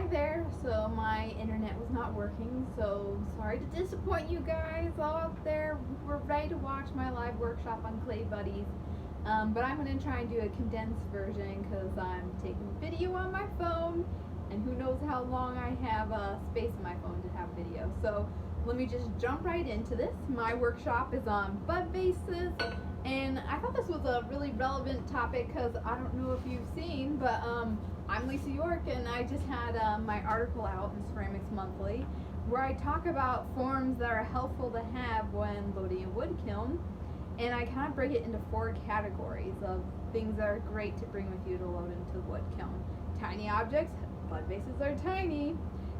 there. So my internet was not working, so sorry to disappoint you guys all out there. We're ready to watch my live workshop on Clay Buddies. But I'm going to try and do a condensed version because I'm taking video on my phone, and who knows how long I have space in my phone to have video. So let me just jump right into this. My workshop is on bud vases, and I thought this was a really relevant topic because I don't know if you've seen, but I'm Lisa York, and I just had my article out in Ceramics Monthly where I talk about forms that are helpful to have when loading a wood kiln. And I kind of break it into 4 categories of things that are great to bring with you to load into the wood kiln. Tiny objects, bud vases are tiny.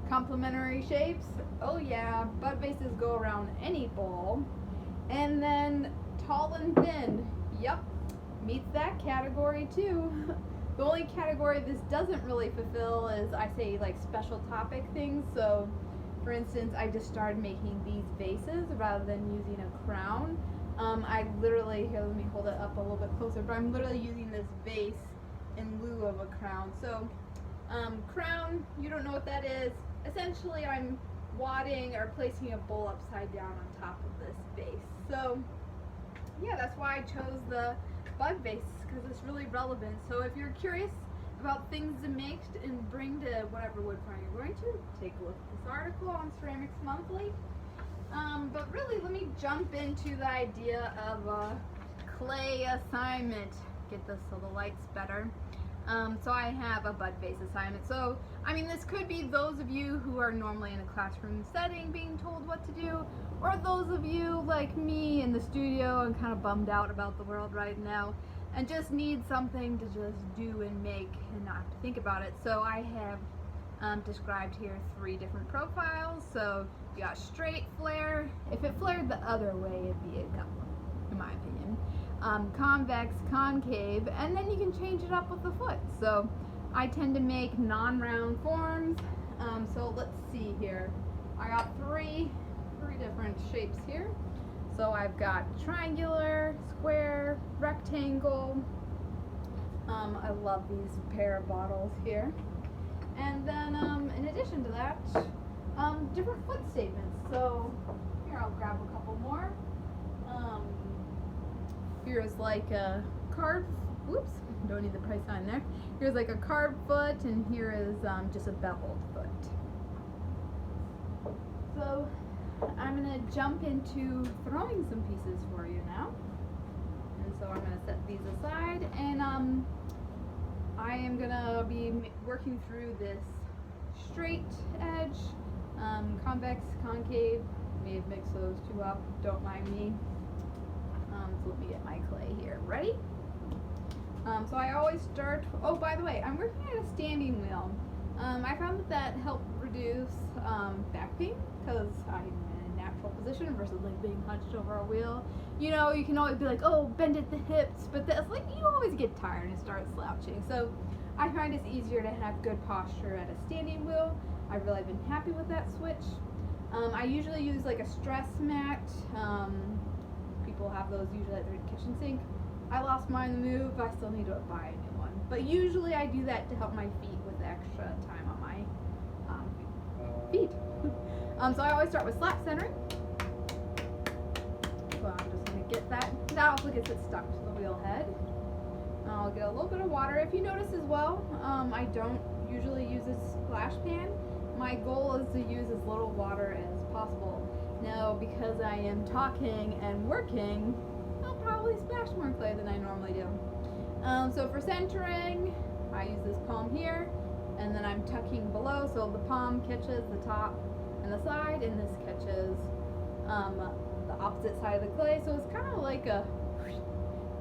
Complementary shapes, oh yeah, bud vases go around any bowl. And then tall and thin, yep, meets that category too. The only category this doesn't really fulfill is, I say, like special topic things. So for instance, I just started making these vases rather than using a crown. I literally, here, let me hold it up a little bit closer, but I'm literally using this vase in lieu of a crown. So, crown, you don't know what that is. Essentially, I'm wadding or placing a bowl upside down on top of this vase. So, yeah, that's why I chose the bud vase, because it's really relevant. So if you're curious about things to make and bring to whatever wood farm you're going to, take a look at this article on Ceramics Monthly. But really, let me jump into the idea of a clay assignment. Get this so the light's better. So I have a bud vase assignment. So, I mean, this could be those of you who are normally in a classroom setting being told what to do, or those of you like me in the studio and kind of bummed out about the world right now and just need something to just do and make and not have to think about it. So I have described here 3 different profiles. So you got straight flare. If it flared the other way, it'd be a couple, in my opinion. Convex, concave, and then you can change it up with the foot. So I tend to make non-round forms. So let's see here. I got three different shapes here. So I've got triangular, square, rectangle. I love these pair of bottles here. And then in addition to that, different foot statements. So here, I'll grab a couple more. Here's like a carved, whoops, don't need the price sign there. Here's like a carved foot, and here is just a beveled foot. So I'm gonna jump into throwing some pieces for you now. And so I'm gonna set these aside, and I am gonna be working through this straight edge, convex, concave. May have mixed those 2 up, don't mind me. So let me get my clay here. Ready? So I always start, oh, by the way, I'm working at a standing wheel. I found that helped reduce back pain because I'm in a natural position versus like being hunched over a wheel. You know, you can always be like, oh, bend at the hips, but that's like, you always get tired and start slouching. So I find it's easier to have good posture at a standing wheel. I've really been happy with that switch. I usually use like a stress mat. People have those usually at their kitchen sink. I lost mine in the move. I still need to buy a new one. But usually I do that to help my feet with extra time on my feet. So I always start with slap centering. So I'm just going to get that. That also gets it stuck to the wheel head. I'll get a little bit of water. If you notice as well, I don't usually use a splash pan. My goal is to use as little water as possible. Now, because I am talking and working, I'll probably splash more clay than I normally do. So for centering, I use this palm here, and then I'm tucking below, so the palm catches the top and the side, and this catches the opposite side of the clay, so it's kind of like a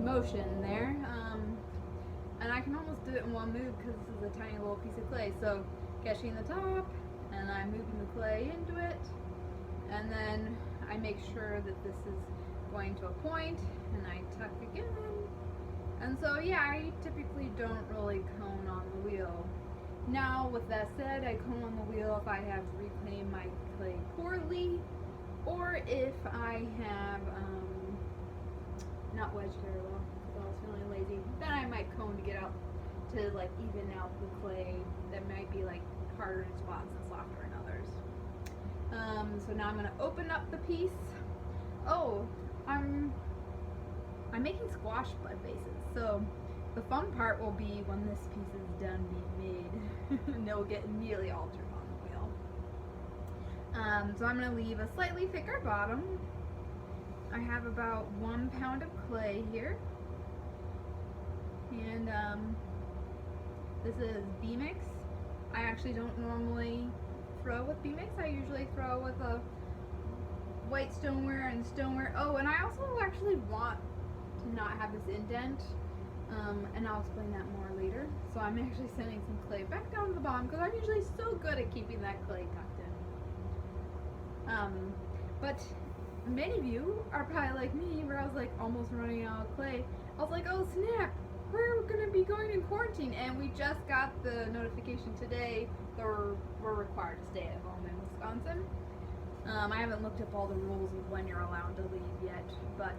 motion there. And I can almost do it in one move because this is a tiny little piece of clay. So catching the top, and I'm moving the clay into it, and then I make sure that this is going to a point, and I tuck again. And so yeah, I typically don't really cone on the wheel. Now with that said, I cone on the wheel if I have reclaimed my clay poorly, or if I have not wedged very well because I was feeling lazy. Then I might cone to get out to like even out the clay that might be like harder in spots and softer in others. So now I'm going to open up the piece. Oh, I'm making squash bud vases. So the fun part will be when this piece is done being made, and they'll get immediately altered on the wheel. So I'm going to leave a slightly thicker bottom. I have about 1 pound of clay here, and this is B-mix. I actually don't normally throw with B-mix. I usually throw with a white stoneware and stoneware. Oh, and I also actually want to not have this indent, and I'll explain that more later. So I'm actually sending some clay back down to the bottom because I'm usually so good at keeping that clay tucked in. But many of you are probably like me, where I was like almost running out of clay. I was like, oh snap, we're gonna be going in quarantine, and we just got the notification today that we're required to stay at home in Wisconsin. I haven't looked up all the rules of when you're allowed to leave yet, but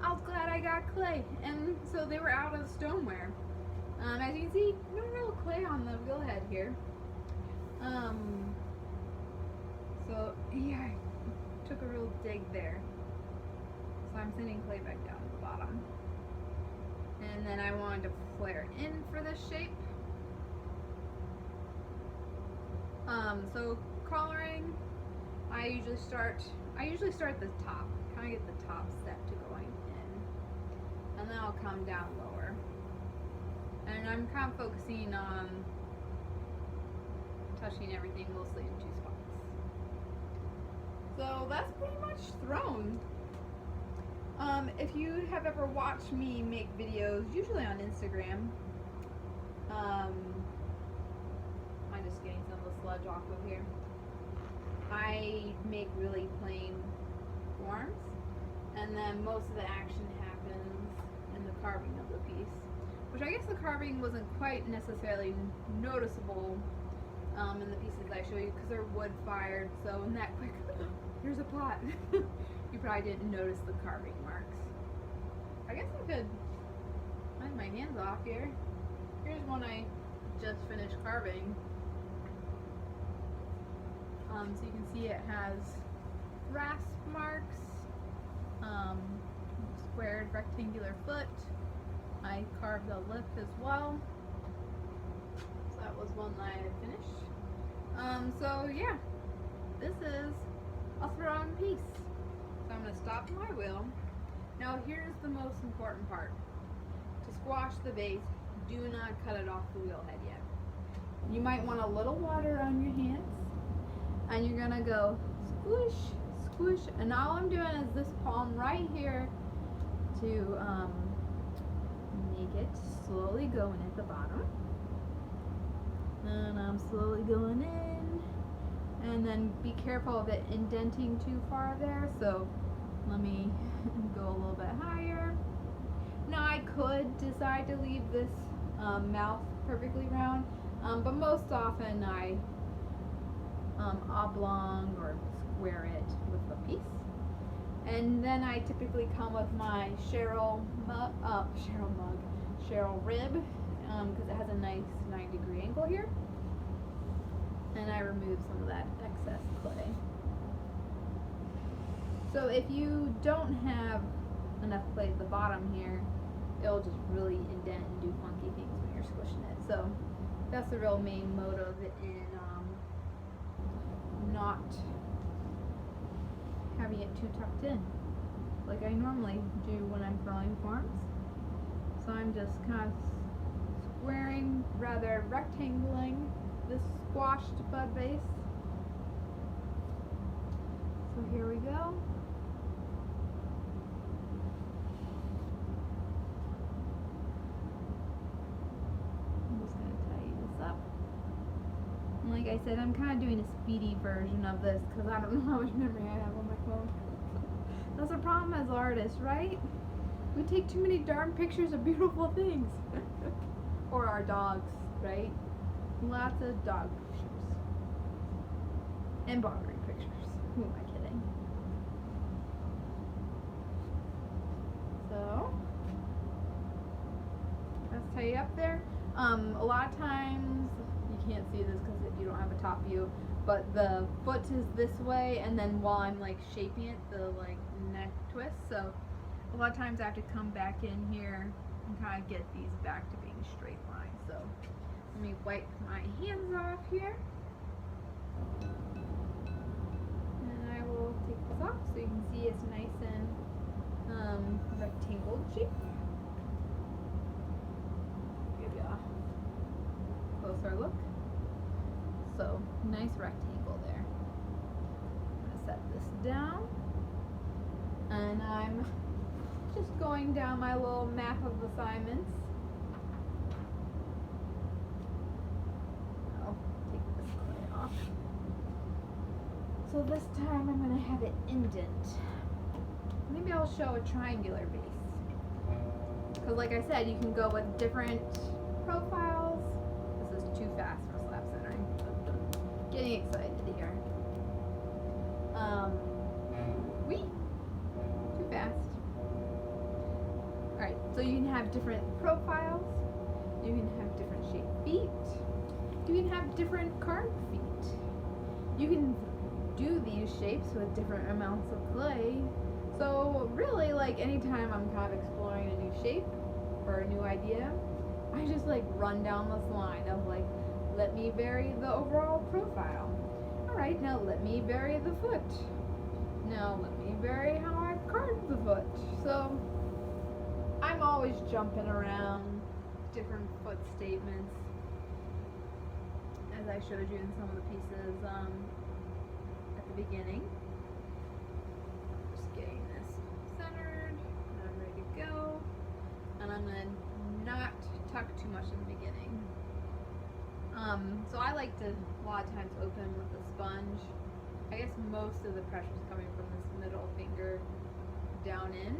I was glad I got clay, and so they were out of stoneware. As you can see, no real clay on the wheel head here. So yeah, I took a real dig there. So I'm sending clay back down to the bottom. And then I wanted to flare in for this shape. So coloring, I usually start at the top, kind of get the top set to going in, and then I'll come down lower. And I'm kind of focusing on touching everything mostly in 2 spots. So that's pretty much thrown. If you have ever watched me make videos, usually on Instagram, I'm just getting some of the sludge off of here. I make really plain forms, and then most of the action happens in the carving of the piece, which I guess the carving wasn't quite necessarily noticeable in the pieces I show you because they're wood fired. So in that quick, here's a pot. You probably didn't notice the carving marks. I guess I could find my hands off here. Here's one I just finished carving. So you can see it has rasp marks, squared rectangular foot. I carved the lip as well. So that was one that I had finished. So yeah, this is a thrown piece. So I'm going to stop my wheel. Now here's the most important part. To squash the vase, do not cut it off the wheel head yet. You might want a little water on your hands, and you're going to go squish, squish, and all I'm doing is this palm right here to make it slowly go in at the bottom. And I'm slowly going in, and then be careful of it indenting too far there. So let me go a little bit higher. Now I could decide to leave this mouth perfectly round, but most often I oblong or square it with a piece. And then I typically come with my Cheryl rib, because it has a nice 9-degree angle here. And I remove some of that excess clay. So if you don't have enough clay at the bottom here, it'll just really indent and do funky things when you're squishing it. So that's the real main motive in not having it too tucked in, like I normally do when I'm throwing forms. So I'm just kind of squaring, rather rectangling this squashed bud vase. So here we go. I'm just going to tidy this up. And like I said, I'm kind of doing a speedy version of this because I don't know how much memory I have on my phone. That's a problem as artists, right? We take too many darn pictures of beautiful things. Or our dogs, right? Lots of dog pictures. And boundary pictures. Who am I kidding? So, let's tie it up there. A lot of times you can't see this because you don't have a top view, but the foot is this way, and then while I'm like shaping it, the like neck twist. So a lot of times I have to come back in here and kind of get these back to being straight lines. So let me wipe my hands off here. And I will take this off so you can see it's nice and rectangle shape. Give you a closer look. So nice rectangle there. I'm gonna set this down, and I'm just going down my little map of assignments. I'll take this clay off. So this time I'm gonna have it indent. Maybe I'll show a triangular base. Because like I said, you can go with different profiles. This is too fast for slab centering. Getting excited here. Whee! Too fast. Alright, so you can have different profiles. You can have different shaped feet. You can have different carved feet. You can do these shapes with different amounts of clay. So really, like, anytime I'm kind of exploring a new shape or a new idea, I just like run down this line of like, let me vary the overall profile. Alright, now let me vary the foot. Now let me vary how I've carved the foot. So I'm always jumping around different foot statements, as I showed you in some of the pieces at the beginning. Just getting this centered, and I'm ready to go. And I'm going to not tuck too much in the beginning. So I like to, a lot of times, open with a sponge. I guess most of the pressure is coming from this middle finger down in.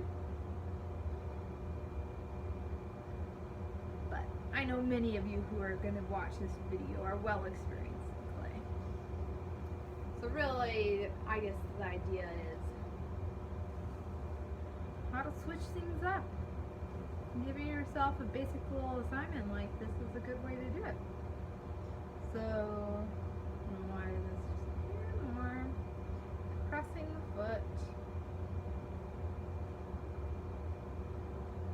But I know many of you who are going to watch this video are well experienced in clay. So really, I guess the idea is how to switch things up. Giving yourself a basic little assignment like this is a good way to do it. So, I'm going to widen this just a hair more. Pressing the foot.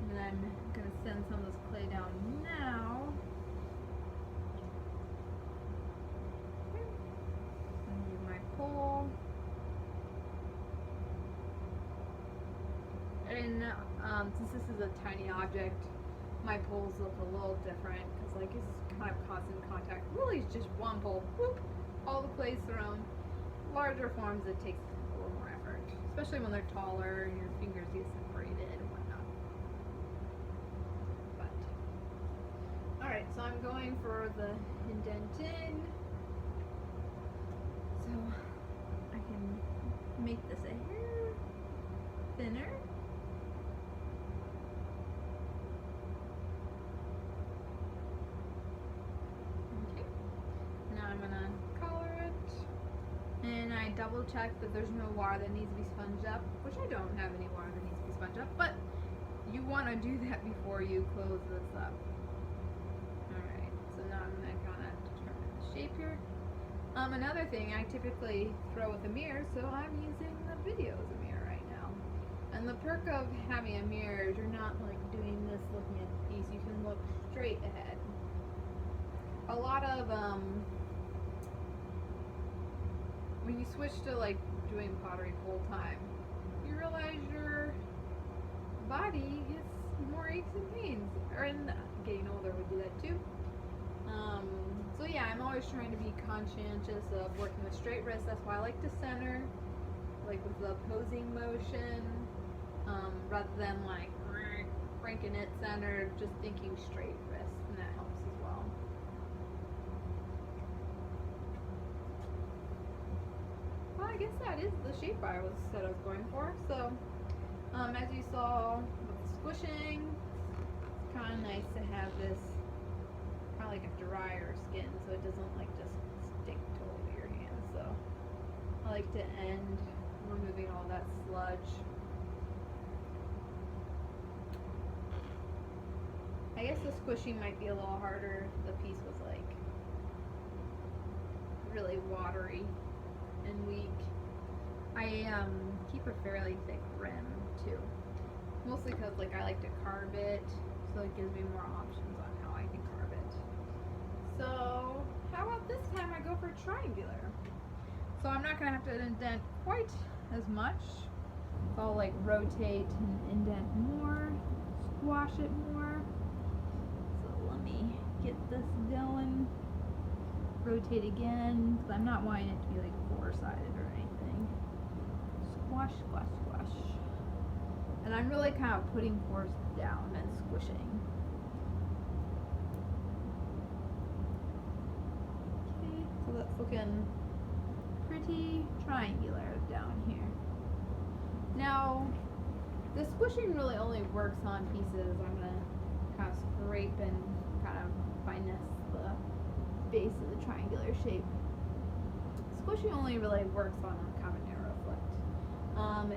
And I'm going to send some of this clay down now. Okay. And use my pole. And since this is a tiny object, my poles look a little different because like it's kind of constant contact. Really, it's just one pole, whoop, all the clay's thrown. Larger forms, it takes a little more effort, especially when they're taller and your fingers get separated and whatnot. But all right, so I'm going for the indenting, so I can make this a hair thinner. Double check that there's no wire that needs to be sponged up, which I don't have any wire that needs to be sponged up, but you want to do that before you close this up. Alright, so now I'm going to kind of determine the shape here. Another thing, I typically throw with a mirror, so I'm using the video as a mirror right now. And the perk of having a mirror is you're not like doing this looking at the piece, you can look straight ahead. A lot of when you switch to like doing pottery full time, you realize your body gets more aches and pains. And getting older would do that too. So yeah, I'm always trying to be conscientious of working with straight wrists. That's why I like to center, like with the opposing motion, rather than like cranking it centered, just thinking straight wrists, and that helps as well. Well, I guess that is the shape I said I was going for. So, as you saw with the squishing, it's kind of nice to have this kind of like a drier skin, so it doesn't like just stick totally to your hands. So, I like to end removing all that sludge. I guess the squishing might be a little harder if the piece was like really watery and weak. I keep a fairly thick rim too, mostly because like I like to carve it, so it gives me more options on how I can carve it. So how about this time I go for triangular? So I'm not gonna have to indent quite as much. So I'll like rotate and indent more, squash it more. So let me get this going. Rotate again, because I'm not wanting it to be like four-sided or anything. Squash, squash, squash. And I'm really kind of putting force down and squishing. Okay, so that's looking pretty triangular down here. Now, the squishing really only works on pieces. I'm going to kind of scrape and kind of finesse the base of the triangular shape. Squishing only really works on a kind of narrow foot.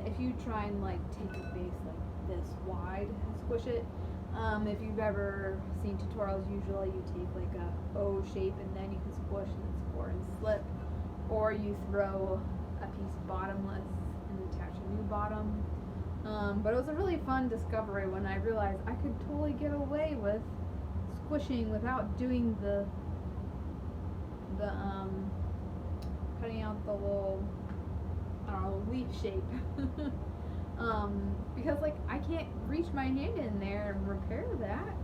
If you try and like take a base like this wide and squish it, if you've ever seen tutorials, usually you take like a O shape and then you can squish and score and slip, or you throw a piece bottomless and attach a new bottom. But it was a really fun discovery when I realized I could totally get away with squishing without doing the cutting out the little, I don't know, leaf shape. Because like I can't reach my hand in there and repair that.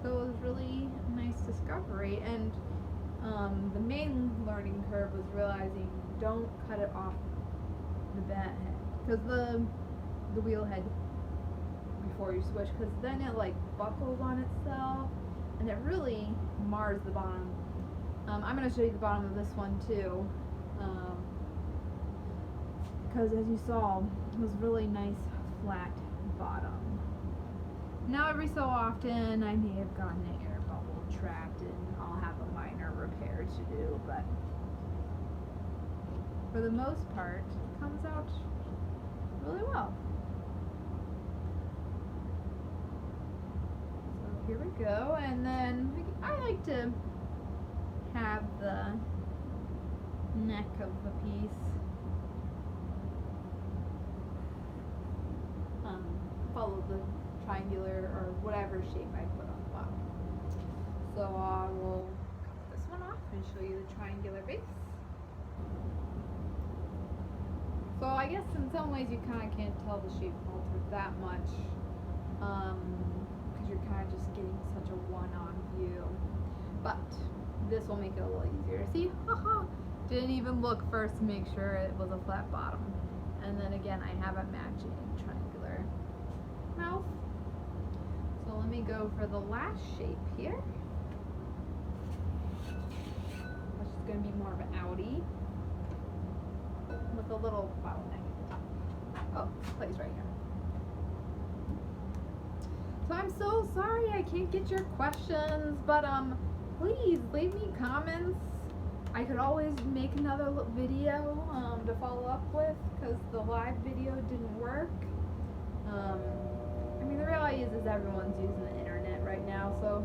So it was really a nice discovery, and the main learning curve was realizing don't cut it off the bat head, because the wheel head before you switch, because then it like buckles on itself and it really mars the bottom. I'm going to show you the bottom of this one too, because as you saw, it was really nice flat bottom. Now every so often I may have gotten an air bubble trapped and I'll have a minor repair to do, but for the most part it comes out really well. So here we go, and then I like to have the neck of the piece follow the triangular or whatever shape I put on the bottom. So I will cut this one off and show you the triangular base. So I guess in some ways you kind of can't tell the shape altered that much, because you're kind of just getting such a one-on view. But this will make it a little easier. See, didn't even look first to make sure it was a flat bottom. And then again, I have a matching triangular mouth. So let me go for the last shape here, which is going to be more of an outie with a little bottleneck at the top. Oh, plays right here. So I'm so sorry I can't get your questions, but please leave me comments. I could always make another video to follow up with, because the live video didn't work. I mean, the reality is everyone's using the internet right now, so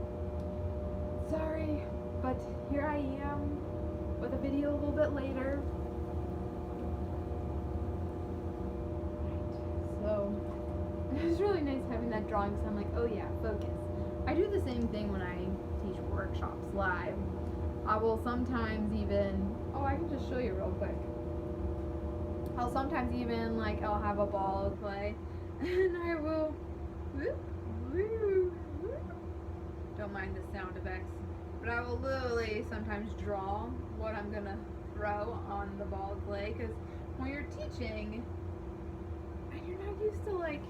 sorry, but here I am with a video a little bit later. So it was really nice having that drawing, so I'm like, oh yeah, focus. I do the same thing when I teach workshops live. I will sometimes even, I can just show you real quick. I'll sometimes even, like, I'll have a ball of clay and I will, don't mind the sound effects, but I will literally sometimes draw what I'm gonna throw on the ball of clay, because when you're teaching and you're not used to like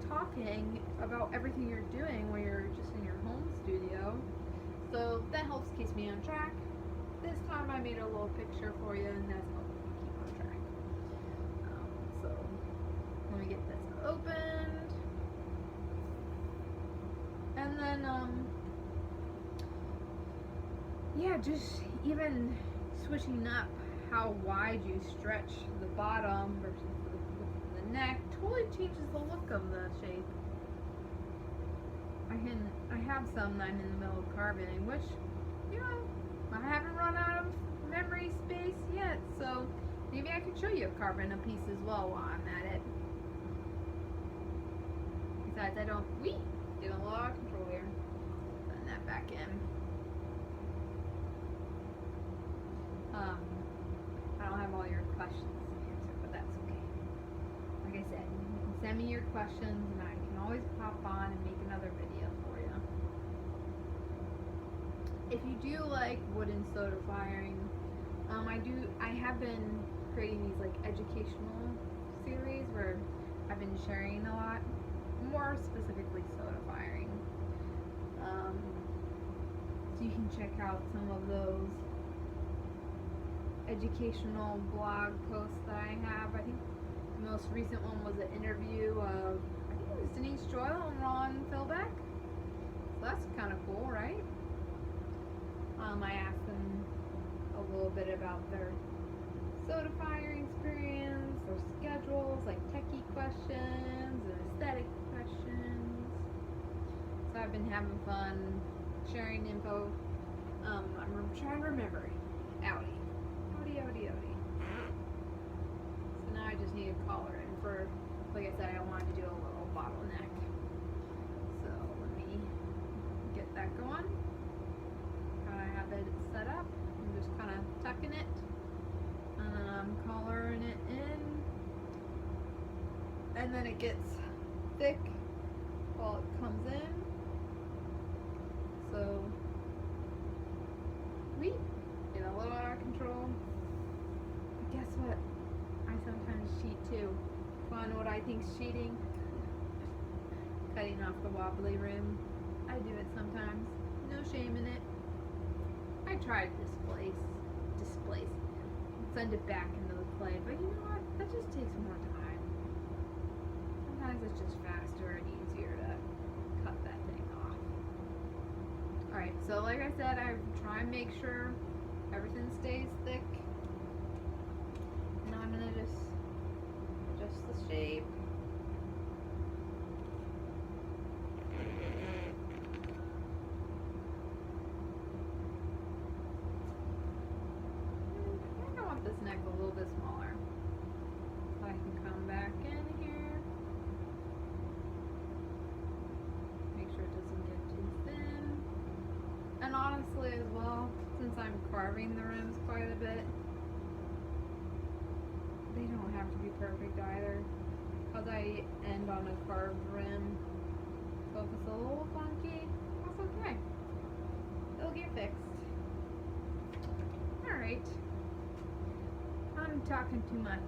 talking about everything you're doing when you're just in your home studio, so that helps keep me on track. This time I made a little picture for you, and that's helping me keep on track. So let me get this opened, and then yeah, just even switching up how wide you stretch the bottom versus the neck totally changes the look of the shape. I have some that I'm in the middle of carving, which, you know, I haven't run maybe I could show you carving a piece as well while I'm at it. Besides, I don't, get a lot of control here. Putting that back in. I don't have all your questions to answer, but that's okay. Like I said, you can send me your questions and I can always pop on and make another video for you. If you do like wooden soda firing, I have been creating these like educational series where I've been sharing a lot, more specifically soda firing. So you can check out some of those educational blog posts that I have. I think the most recent one was an interview of, I think it was Denise Joyle and Ron Philbeck. So that's kind of cool, right? I asked them a little bit about their soda firing experience, their schedules, like techie questions and aesthetic questions. So I've been having fun sharing info. I'm trying to remember. Audi. So now I just need a collar in for, like I said, I wanted to do a little bottleneck. So let me get that going. I have it set up. I'm just kind of tucking it. And then I'm collaring it in. And then it gets thick while it comes in. So, get a little out of control. But guess what? I sometimes cheat too. Wanna know what I think's cheating? Cutting off the wobbly rim. I do it sometimes. No shame in it. I tried displace, send it back into the clay, but you know what? That just takes more time. Sometimes it's just faster and easier to cut that thing off. Alright, so like I said, I try and make sure everything stays thick. Now I'm gonna just adjust the shape. This neck a little bit smaller, so I can come back in here, make sure it doesn't get too thin. And honestly as well, since I'm carving the rims quite a bit, they don't have to be perfect either, because I end on a carved rim. So if it's a little funky, that's okay, it'll get fixed. Alright, I'm talking too much.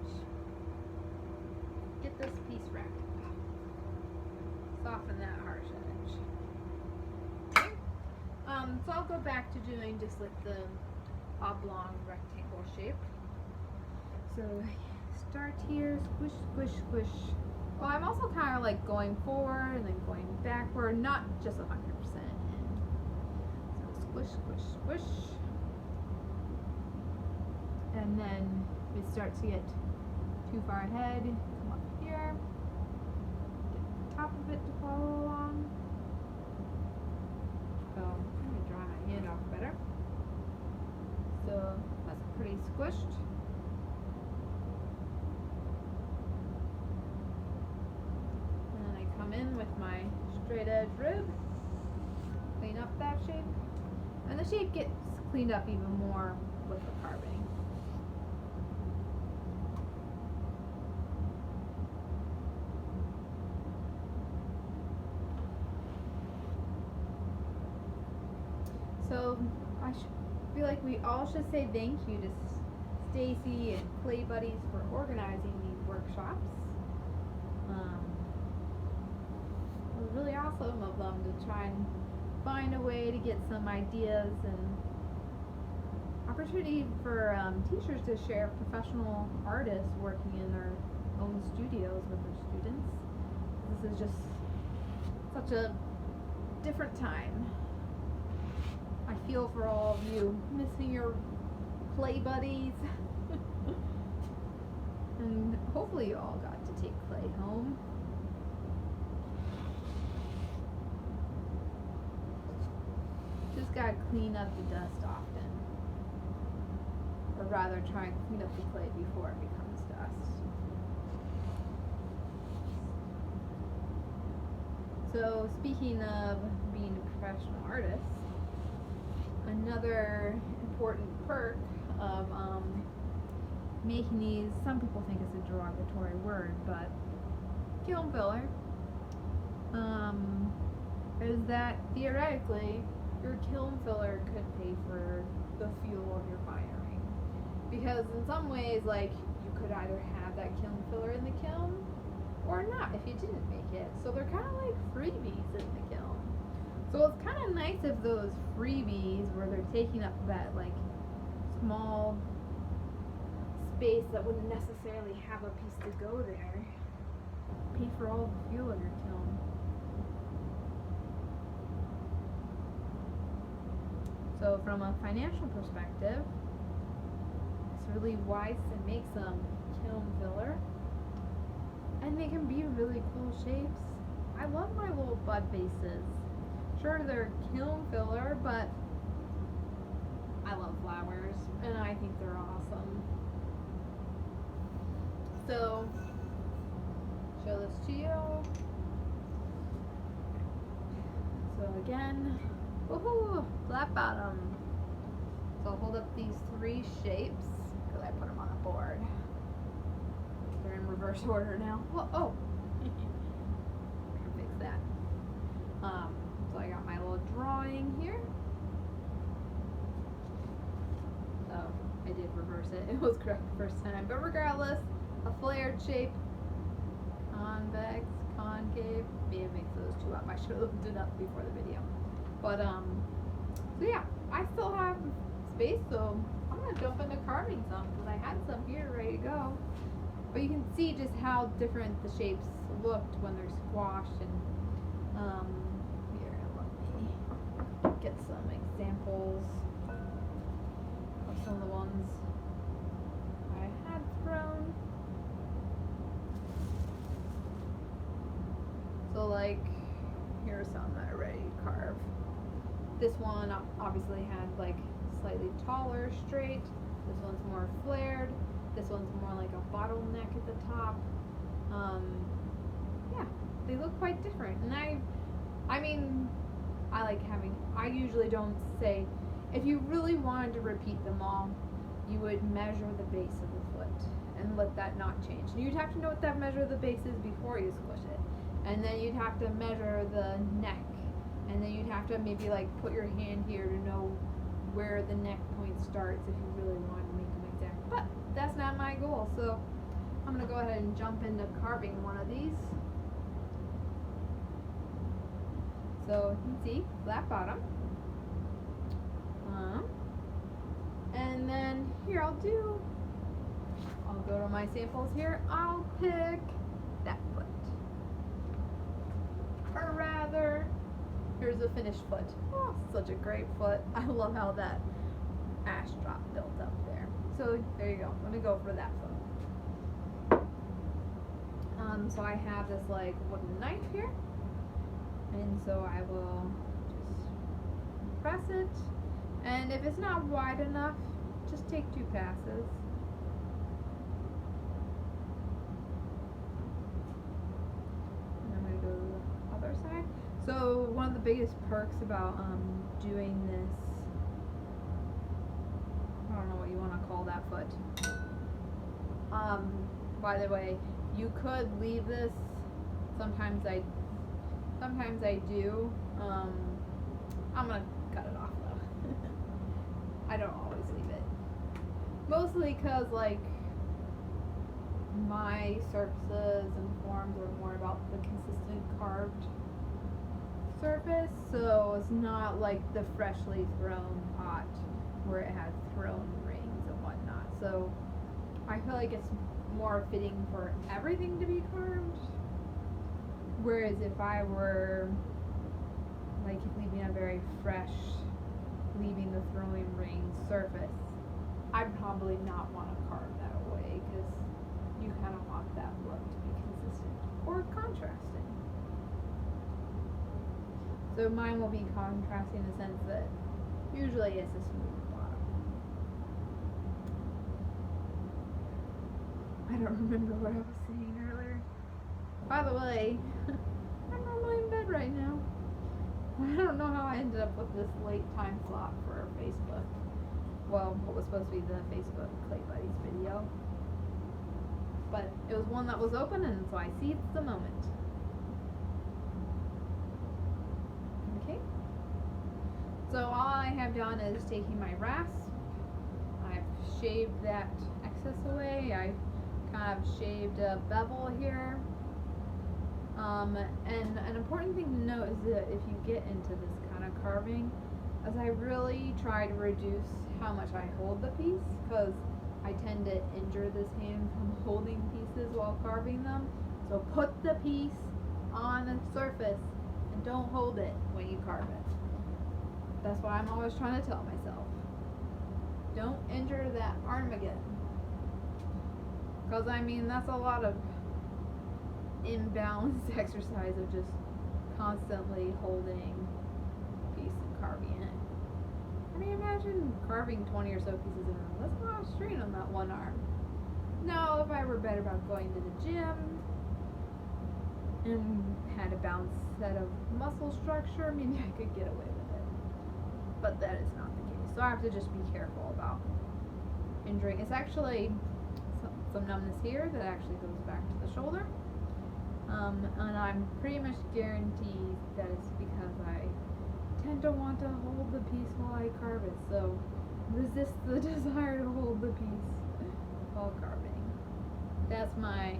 Get this piece wrapped up. Soften that harsh edge. Okay. So I'll go back to doing just like the oblong rectangle shape. So start here, squish, squish, squish. Well, I'm also kind of like going forward and then going backward, not just 100% in. So squish, squish, squish. And then it starts to get too far ahead, come up here, get the top of it to follow along. So let me draw my hand off better. So that's pretty squished. And then I come in with my straight edge rib, clean up that shape, and the shape gets cleaned up even more with the carving. So I feel like we all should say thank you to Stacy and Clay Buddies for organizing these workshops. It was really awesome of them to try and find a way to get some ideas and opportunity for teachers to share professional artists working in their own studios with their students. This is just such a different time. I feel for all of you missing your clay buddies. And hopefully you all got to take clay home. Just gotta clean up the dust often. or rather try and clean up the clay before it becomes dust. So speaking of being a professional artist, another important perk of making these, some people think it's a derogatory word, but kiln filler, is that theoretically your kiln filler could pay for the fuel of your firing. Because in some ways, like, you could either have that kiln filler in the kiln or not if you didn't make it. So they're kind of like freebies in the kiln. So it's kind of nice if those freebies, where they're taking up that like small space that wouldn't necessarily have a piece to go there, pay for all the fuel of your kiln. So from a financial perspective, it's really wise to make some kiln filler, and they can be really cool shapes. I love my little bud vases. Sure, they're kiln filler, but I love flowers, and I think they're awesome. So, show this to you. So again, woohoo, flat bottom. So I'll hold up these three shapes, because I put them on a board. They're in reverse order now. Whoa, oh, I can fix that. So I got my little drawing here. So I did reverse it. It was correct the first time, but regardless, a flared shape, convex, concave. Maybe mix those two up. I should have looked it up before the video. But so yeah, I still have space, so I'm gonna jump into carving some because I had some here ready to go. But you can see just how different the shapes looked when they're squashed. And here, let me get some examples of some of the ones I had thrown. So like, here's some that are ready to carve. This one obviously had like slightly taller straight. This one's more flared. This one's more like a bottleneck at the top. Yeah, they look quite different. And I mean, I usually don't say, if you really wanted to repeat them all, you would measure the base of the foot and let that not change. And you'd have to know what that measure of the base is before you squish it. And then you'd have to measure the neck. And then you'd have to maybe like put your hand here to know where the neck point starts if you really wanted to make them exact. But that's not my goal, so I'm gonna go ahead and jump into carving one of these. So you can see flat bottom. And then here I'll go to my samples here. I'll pick that foot. Or rather, here's a finished foot. Oh, such a great foot. I love how that ash drop built up there. So there you go. I'm gonna go for that foot. So I have this like wooden knife here, and so I will just press it. And if it's not wide enough, just take 2 passes. And I'm gonna go to the other side. So one of the biggest perks about doing this, I don't know what you want to call that foot. By the way, you could leave this. Sometimes I do. I'm gonna cut it off though. I don't always leave it. Mostly because like my surfaces and forms are more about the consistent carved surface, so it's not like the freshly thrown pot where it has thrown rings and whatnot. So I feel like it's more fitting for everything to be carved. Whereas if I were like leaving a very fresh, leaving the throwing ring surface, I'd probably not want to carve that away because you kind of want that look to be consistent or contrasting. So mine will be contrasting in the sense that usually it's a smooth bottom. I don't remember what I was saying earlier. By the way, I'm normally in bed right now. I don't know how I ended up with this late time slot for Facebook. Well, what was supposed to be the Facebook Clay Buddies video. But it was one that was open, and so I seized the moment. Okay. So all I have done is taking my rasp. I've shaved that excess away. I've kind of shaved a bevel here. And an important thing to note is that if you get into this kind of carving, is I really try to reduce how much I hold the piece, because I tend to injure this hand from holding pieces while carving them. So put the piece on the surface and don't hold it when you carve it. That's what I'm always trying to tell myself. Don't injure that arm again. Because I mean, that's a lot of imbalanced exercise of just constantly holding a piece and carving it. I mean, imagine carving 20 or so pieces in a row. That's a lot of strain on that one arm. Now, if I were better about going to the gym and had a balanced set of muscle structure, maybe I could get away with it. But that is not the case. So I have to just be careful about injuring. It's actually some numbness here that actually goes back to the shoulder. And I'm pretty much guaranteed that it's because I tend to want to hold the piece while I carve it, so resist the desire to hold the piece while carving. That's my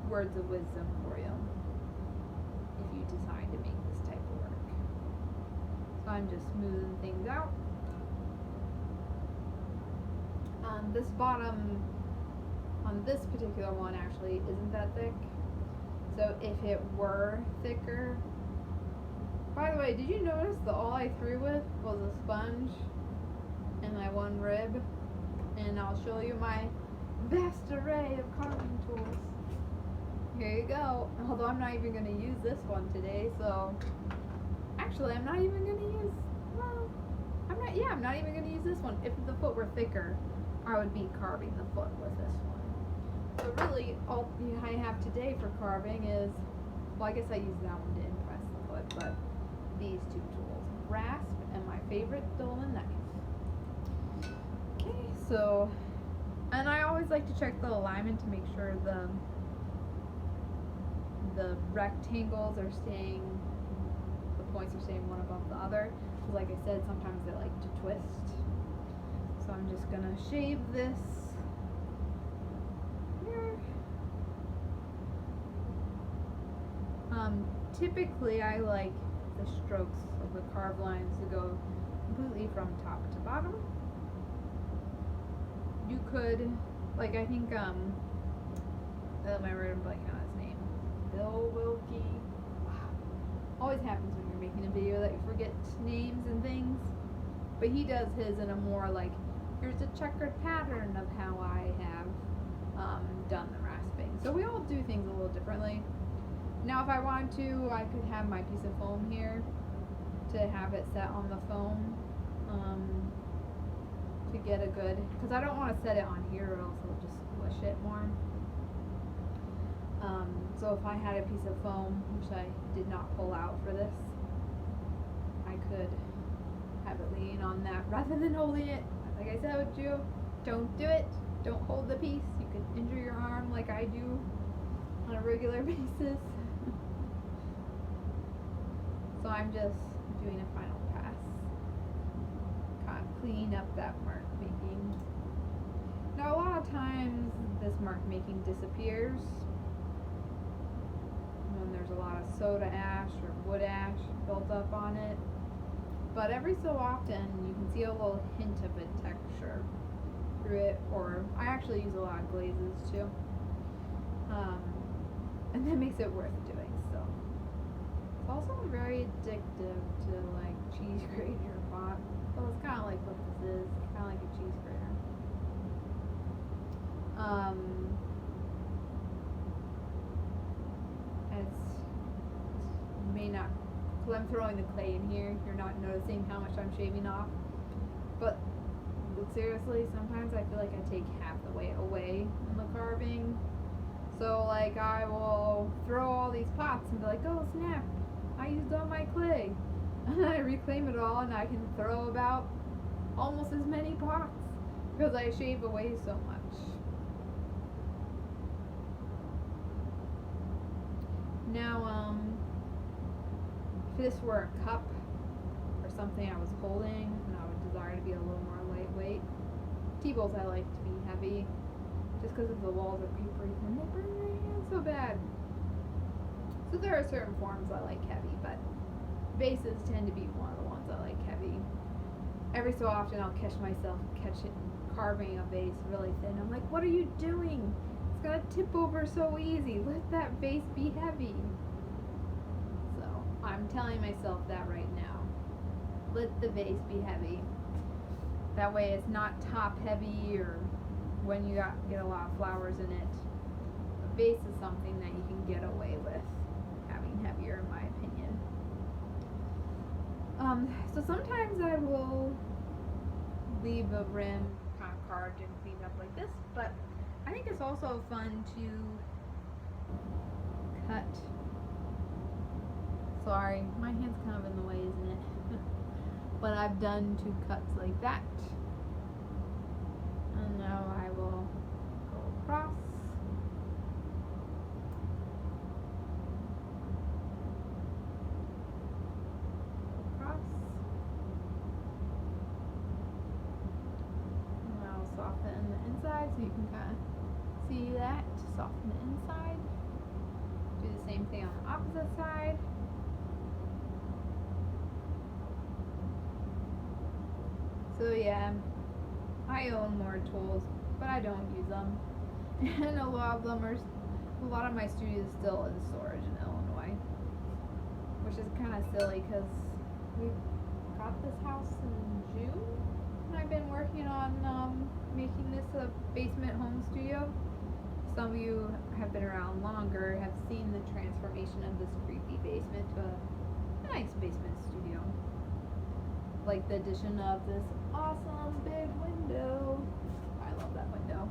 words of wisdom for you if you decide to make this type of work. So I'm just smoothing things out. This bottom on this particular one actually isn't that thick. So if it were thicker, by the way, did you notice that all I threw with was a sponge and my one rib? And I'll show you my vast array of carving tools. Here you go. Although I'm not even going to use this one today, so actually I'm not even going to use, well, I'm not even going to use this one. If the foot were thicker, I would be carving the foot with this one. So really, all I have today for carving is, well, I guess I use that one to impress the foot, but these two tools, rasp and my favorite Dolman knife. Okay, so, and I always like to check the alignment to make sure the rectangles are staying, the points are staying one above the other. Because like I said, sometimes they like to twist. So I'm just gonna shave this here. Typically I like the strokes of the carved lines to go completely from top to bottom. You could, like I think, my random blanking on his name, Bill Wilkie. Always happens when you're making a video that you forget names and things. But he does his in a more like, here's a checkered pattern of how I have done the rasping. So we all do things a little differently. Now if I wanted to, I could have my piece of foam here to have it set on the foam to get a good, because I don't want to set it on here or else it'll just squish it more. So if I had a piece of foam, which I did not pull out for this, I could have it lean on that rather than holding it. Like I said with you, don't do it. Don't hold the piece. You could injure your arm like I do on a regular basis. So I'm just doing a final pass. Kind of clean up that mark making. Now a lot of times this mark making disappears when there's a lot of soda ash or wood ash built up on it. But every so often you can see a little hint of a texture through it, or I actually use a lot of glazes too. And that makes it worth doing still. It's also very addictive to like cheese grate your pot. So it's kind of like what this is, kind of like a cheese grater. You may not, because I'm throwing the clay in here, you're not noticing how much I'm shaving off. But it's seriously, sometimes I feel like I take half the weight away in the carving. So like I will throw all these pots and be like, oh snap, I used all my clay. And I reclaim it all and I can throw about almost as many pots because I shave away so much. Now, if this were a cup or something I was holding and I would desire to be a little more lightweight, tea bowls I like to be heavy just because if the walls are papery thin, they burn your hands so bad. So there are certain forms I like heavy, but vases tend to be one of the ones I like heavy. Every so often I'll catch myself carving a vase really thin. I'm like, what are you doing? It's gonna tip over so easy. Let that vase be heavy. So I'm telling myself that right now. Let the vase be heavy. That way it's not top heavy or when you get a lot of flowers in it. A vase is something that you can get away with having heavier in my opinion. So sometimes I will leave a rim kind of carved and cleaned up like this, but I think it's also fun to cut. Sorry, my hand's kind of in the way, isn't it? But I've done two cuts like that. And now I will go across. Soften the inside so you can kind of see that. Soften the inside. Do the same thing on the opposite side. So yeah, I own more tools, but I don't use them. And a lot of my studio is still in storage in Illinois, which is kind of silly because we got this house in June. I've been working on making this a basement home studio. Some of you have been around longer, have seen the transformation of this creepy basement to a nice basement studio. Like the addition of this awesome big window. I love that window.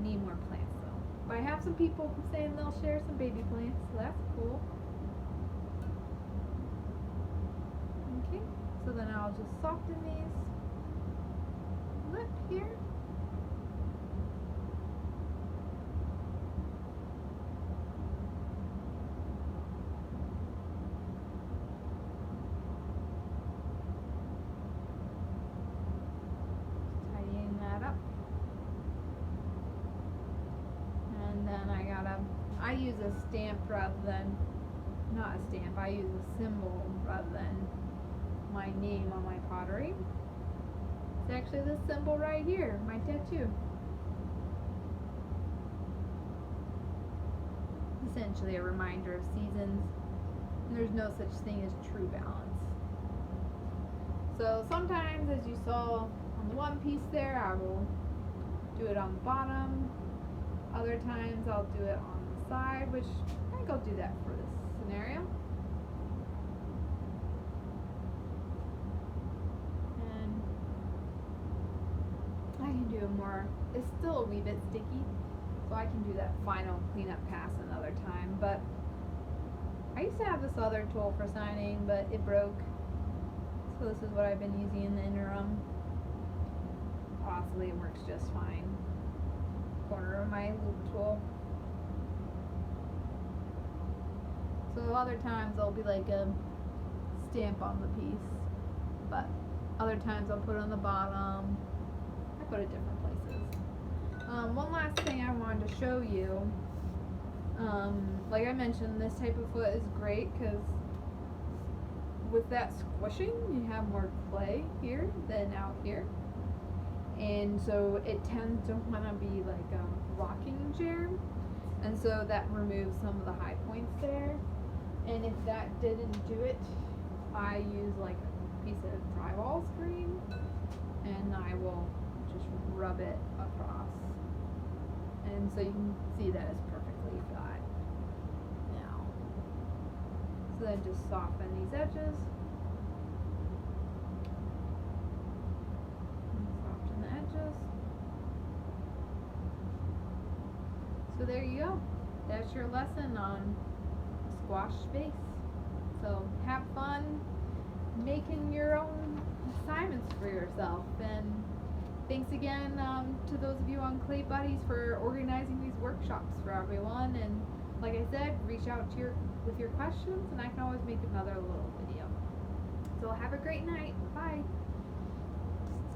Need more plants though. But I have some people saying they'll share some baby plants, so that's cool. Okay, so then I'll just soften these lip here. Just tidying that up. And then I use a stamp rather than, not a stamp, I use a symbol rather than my name on my pottery. It's actually this symbol right here, my tattoo. Essentially a reminder of seasons. And there's no such thing as true balance. So sometimes, as you saw on the one piece there, I will do it on the bottom. Other times I'll do it on the side, which I think I'll do that for this scenario. I can do more, it's still a wee bit sticky, so I can do that final cleanup pass another time. But I used to have this other tool for signing, but it broke, so this is what I've been using in the interim. Possibly it works just fine. Corner of my loop tool. So other times there'll be like a stamp on the piece, but other times I'll put it on the bottom. Put it different places. One last thing I wanted to show you, like I mentioned, this type of foot is great because with that squishing you have more clay here than out here, and so it tends to want to be like a rocking chair, and so that removes some of the high points there. And if that didn't do it, I use like a piece of drywall screen and I will just rub it across, and so you can see that it's perfectly flat now. So then just soften these edges. there you go. That's your lesson on squash vase. So have fun making your own assignments for yourself. And thanks again to those of you on Clay Buddies for organizing these workshops for everyone. And like I said, reach out to with your questions, and I can always make another little video. So have a great night. Bye.